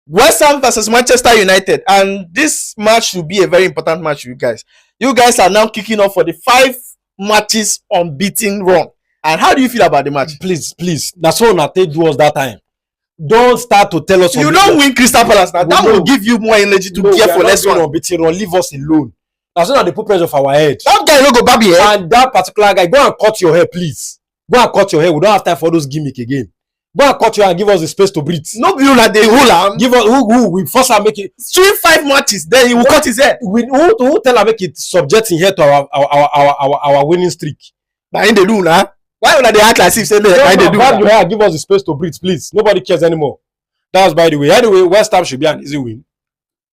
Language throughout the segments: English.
West Ham versus Manchester United, and this match will be a very important match for you guys. You guys are now kicking off for the 5 matches unbeaten run. And how do you feel about the match? Please. That's what Nate do us that time. Don't start to tell us. You don't win Crystal Palace now. That will give you more energy to care for less one. Unbeaten run. Leave us alone. That's not the put pressure for our head. That guy no go back here. And that particular guy, go and cut your hair, please. Go and cut your hair. We don't have time for those gimmick again. Go and cut your hair and give us the space to breathe. No, you like the whole give us who we first and make it. Stream 5 matches, then he will cut his hair. Who tell her make it subject in here to our winning streak? Now in the do now. Why would they act like if say they do? Your hair, give us the space to breathe, please. Nobody cares anymore. That's by the way. Anyway, West Ham should be an easy win.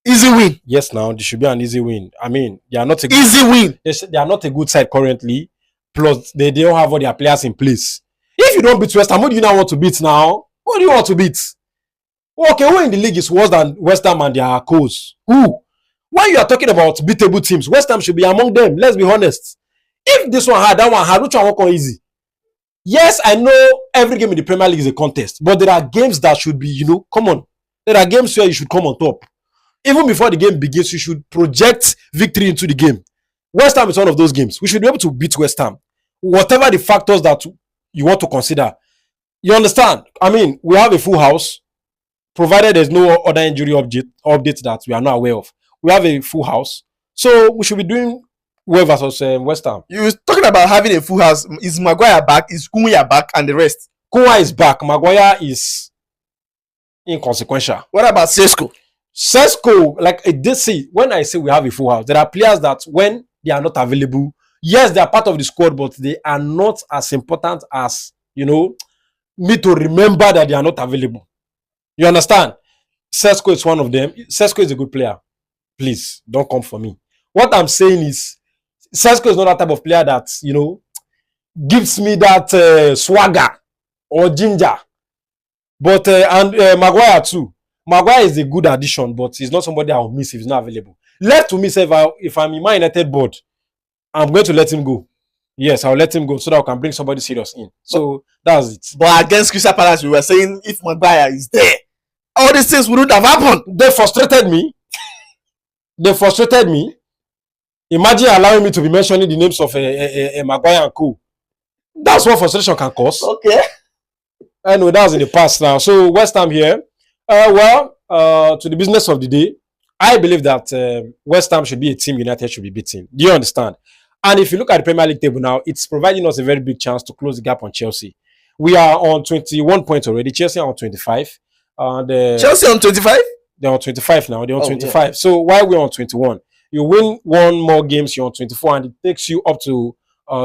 Easy win. Yes, now they should be an easy win. I mean, they are not a easy win. They are not a good side currently. Plus, they don't have all their players in place. If you don't beat West Ham, who do you now want to beat now? Who do you want to beat? Okay, who in the league is worse than West Ham and their coach? Who? When you are talking about beatable teams, West Ham should be among them. Let's be honest. If this one had, that one had, which one won't come easy? Yes, I know every game in the Premier League is a contest, but there are games that should be, come on. There are games where you should come on top. Even before the game begins, you should project victory into the game. West Ham is one of those games. We should be able to beat West Ham. Whatever the factors that you want to consider. You understand? I mean, we have a full house, provided there's no other injury updates that we are not aware of. We have a full house. So we should be doing well versus West Ham. You were talking about having a full house. Is Maguire back? Is Kunya back? And the rest? Kunya is back. Maguire is inconsequential. What about Sesko? Sesko, like they say, when I say we have a full house, there are players that when they are not available, yes, they are part of the squad, but they are not as important as, me to remember that they are not available. You understand? Sesko is one of them. Sesko is a good player. Please, don't come for me. What I'm saying is, Sesko is not that type of player that, gives me that swagger or ginger. But, Maguire too. Maguire is a good addition, but he's not somebody I will miss if he's not available. Left to me, say if I'm in my United board, I'm going to let him go. Yes, I'll let him go so that I can bring somebody serious in. So that's it. But against Crystal Palace, we were saying if Maguire is there, all these things wouldn't have happened. They frustrated me. Imagine allowing me to be mentioning the names of Maguire and co. That's what frustration can cause. Okay. Anyway, that was in the past now. So West Ham here. To the business of the day, I believe that West Ham should be a team United should be beating. Do you understand? And if you look at the Premier League table now, it's providing us a very big chance to close the gap on Chelsea. We are on 21 points already. Chelsea are on 25. Chelsea on 25? They're on 25 now. They're on 25. Yeah. So while we're on 21, you win one more games, you're on 24, and it takes you up to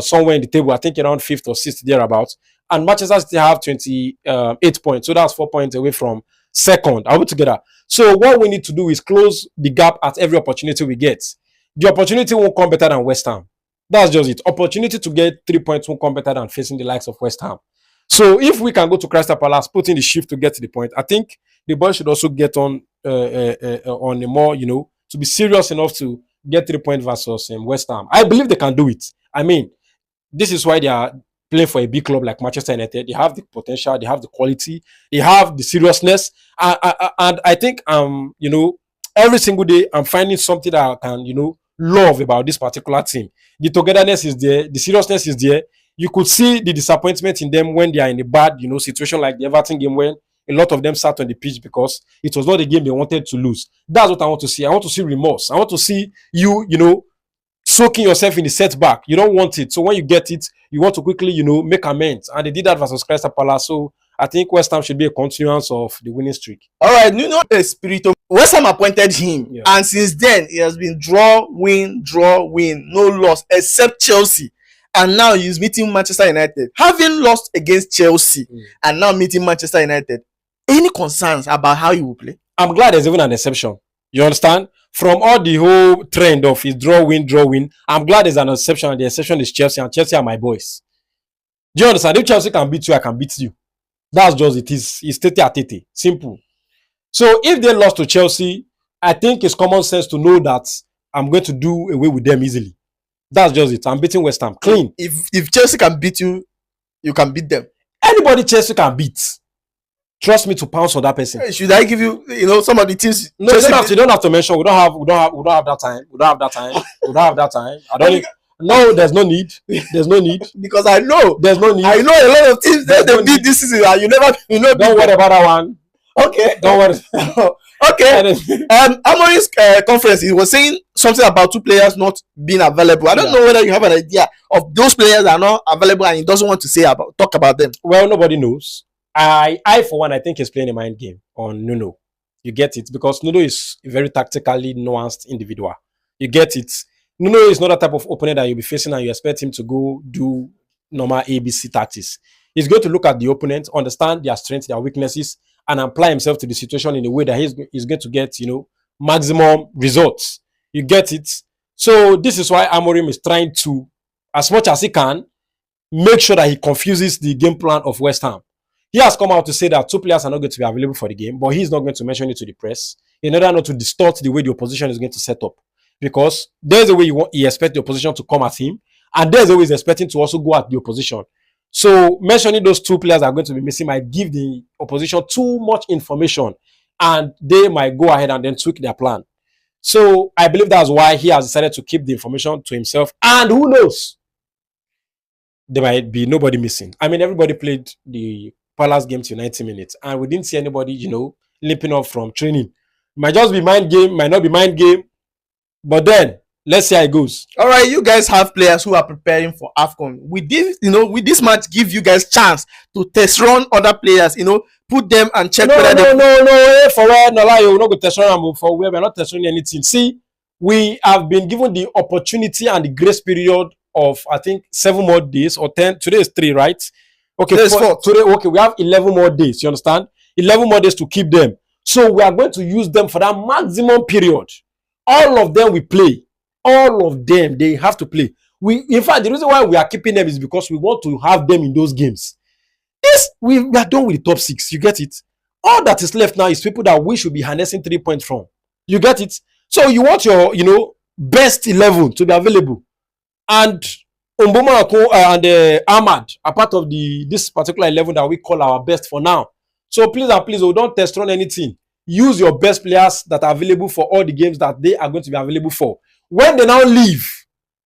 somewhere in the table, I think around 5th or 6th thereabouts. And Manchester City have 28 points. So that's 4 points away from second. Are we together? So what we need to do is close the gap at every opportunity we get. The opportunity won't come better than West Ham. That's just it. Opportunity to get 3 points won't come better than facing the likes of West Ham. So if we can go to Crystal Palace, put in the shift to get to the point, I think the boys should also get on a more, to be serious enough to get 3 points versus West Ham. I believe they can do it. I mean, this is why they are playing for a big club like Manchester United. They have the potential, they have the quality, they have the seriousness. And I think, every single day I'm finding something that I can, love about this particular team. The togetherness is there, the seriousness is there. You could see the disappointment in them when they are in a bad, situation like the Everton game when a lot of them sat on the pitch because it was not a game they wanted to lose. That's what I want to see. I want to see remorse. I want to see you, soaking yourself in the setback. You don't want it. So when you get it, you want to quickly, make amends. And they did that versus Crystal Palace. So I think West Ham should be a continuance of the winning streak. All right, the spirit of West Ham appointed him. Yeah. And since then, it has been draw, win, no loss, except Chelsea. And now he's meeting Manchester United. Having lost against Chelsea and now meeting Manchester United, any concerns about how he will play? I'm glad there's even an exception. You understand? From all the whole trend of his draw, win, I'm glad there's an exception, and the exception is Chelsea, and Chelsea are my boys. Do you understand? If Chelsea can beat you, I can beat you. That's just it. It's tete. Simple. So if they lost to Chelsea, I think it's common sense to know that I'm going to do away with them easily. That's just it. I'm beating West Ham. Clean. If Chelsea can beat you, you can beat them. Anybody Chelsea can beat. trust me to pounce on that person. Should I give you, some of the teams? No, you don't have to mention. We don't have that time. We don't have that time. I don't. No, there's no need. There's no need. Because I know there's no need. I know a lot of teams that they beat this season, and Don't worry about that one. Okay. Don't worry. Okay. Amorim's conference, he was saying something about 2 players not being available. I don't know whether you have an idea of those players that are not available and he doesn't want to talk about them. Well, nobody knows. I for one, I think he's playing a mind game on Nuno. You get it? Because Nuno is a very tactically nuanced individual. You get it? Nuno is not the type of opponent that you'll be facing and you expect him to go do normal ABC tactics. He's going to look at the opponent, understand their strengths, their weaknesses, and apply himself to the situation in a way that he's going to get, maximum results. You get it? So this is why Amorim is trying to, as much as he can, make sure that he confuses the game plan of West Ham. He has come out to say that 2 players are not going to be available for the game, but he's not going to mention it to the press in order not to distort the way the opposition is going to set up. Because there's a way he expects the opposition to come at him, and there's a way he's expecting to also go at the opposition. So mentioning those 2 players are going to be missing might give the opposition too much information, and they might go ahead and then tweak their plan. So I believe that's why he has decided to keep the information to himself. And who knows? There might be nobody missing. I mean, everybody played the Palace game to 90 minutes, and we didn't see anybody, limping off from training. Might just be mind game, might not be mind game. But then, let's see how it goes. All right, you guys have players who are preparing for AFCON. With this match, give you guys chance to test run other players, put them and check whether No, for where no lie, we're not going to test run them for where we're not testing anything. See, we have been given the opportunity and the grace period of, I think, 7 more days or 10. Today is 3, right? Okay, today is 4. Today, okay, we have 11 more days. You understand? 11 more days to keep them. So we are going to use them for that maximum period. All of them we play. All of them, they have to play. In fact, the reason why we are keeping them is because we want to have them in those games. We are done with the top 6. You get it? All that is left now is people that we should be harnessing 3 points from. You get it? So you want your, best 11 to be available. And Mboma and Ahmad are part of this particular 11 that we call our best for now. So please, don't test run anything. Use your best players that are available for all the games that they are going to be available for. When they now leave,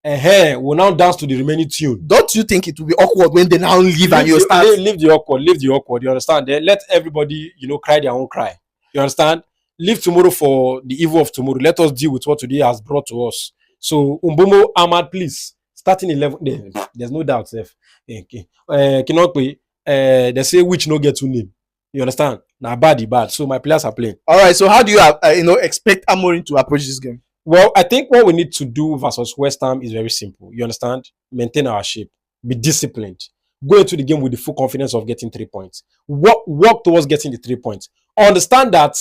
we'll now dance to the remaining tune. Don't you think it will be awkward when they now leave and you start? Leave the awkward. You understand? Let everybody, cry their own cry. You understand? Leave tomorrow for the evil of tomorrow. Let us deal with what today has brought to us. So, Umbomo, Ahmad, please. Starting 11. There's no doubt, Seth. Kinokwe, they say which no get to name. You understand? Now bad. So my players are playing. All right. So how do you expect Amorim to approach this game? Well, I think what we need to do versus West Ham is very simple. You understand? Maintain our shape. Be disciplined. Go into the game with the full confidence of getting 3 points. Work towards getting the 3 points. Understand that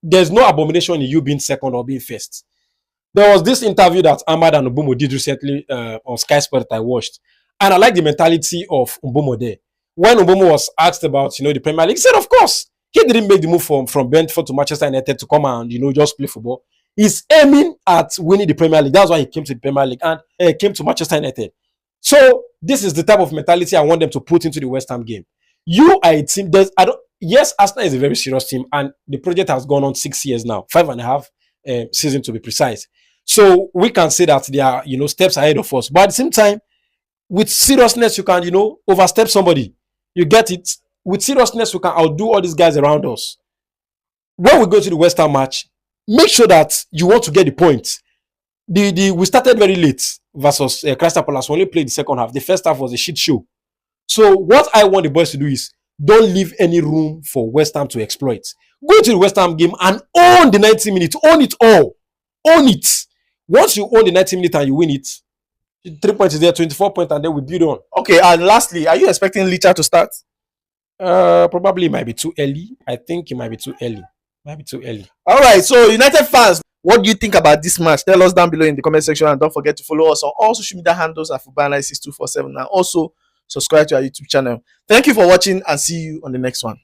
there's no abomination in you being second or being first. There was this interview that Ahmad and Mbomo did recently on Sky Sport that I watched. And I like the mentality of Mbomo there. When Mbomo was asked about, the Premier League, he said, of course, he didn't make the move from Brentford to Manchester United to come and, just play football. He's aiming at winning the Premier League. That's why he came to the Premier League and came to Manchester United. So this is the type of mentality I want them to put into the West Ham game. You are a team. Yes, Arsenal is a very serious team, and the project has gone on 6 years now, 5.5 seasons to be precise. So we can say that they are, steps ahead of us. But at the same time, with seriousness, you can, overstep somebody. You get it? With seriousness, we can outdo all these guys around us. When we go to the West Ham match, make sure that you want to get the points. We started very late versus Crystal Palace. We only played the second half. The first half was a shit show. So what I want the boys to do is don't leave any room for West Ham to exploit. Go to the West Ham game and own the 90 minutes. Own it all. Own it. Once you own the 90 minutes and you win it, 3 points is there, 24 points, and then we build on. Okay, and lastly, are you expecting Licha to start? Probably it might be too early. I think it might be too early. All right, so United fans, what do you think about this match? Tell us down below in the comment section, and don't forget to follow us on all social media handles at Football96247, and also subscribe to our YouTube channel. Thank you for watching, and see you on the next one.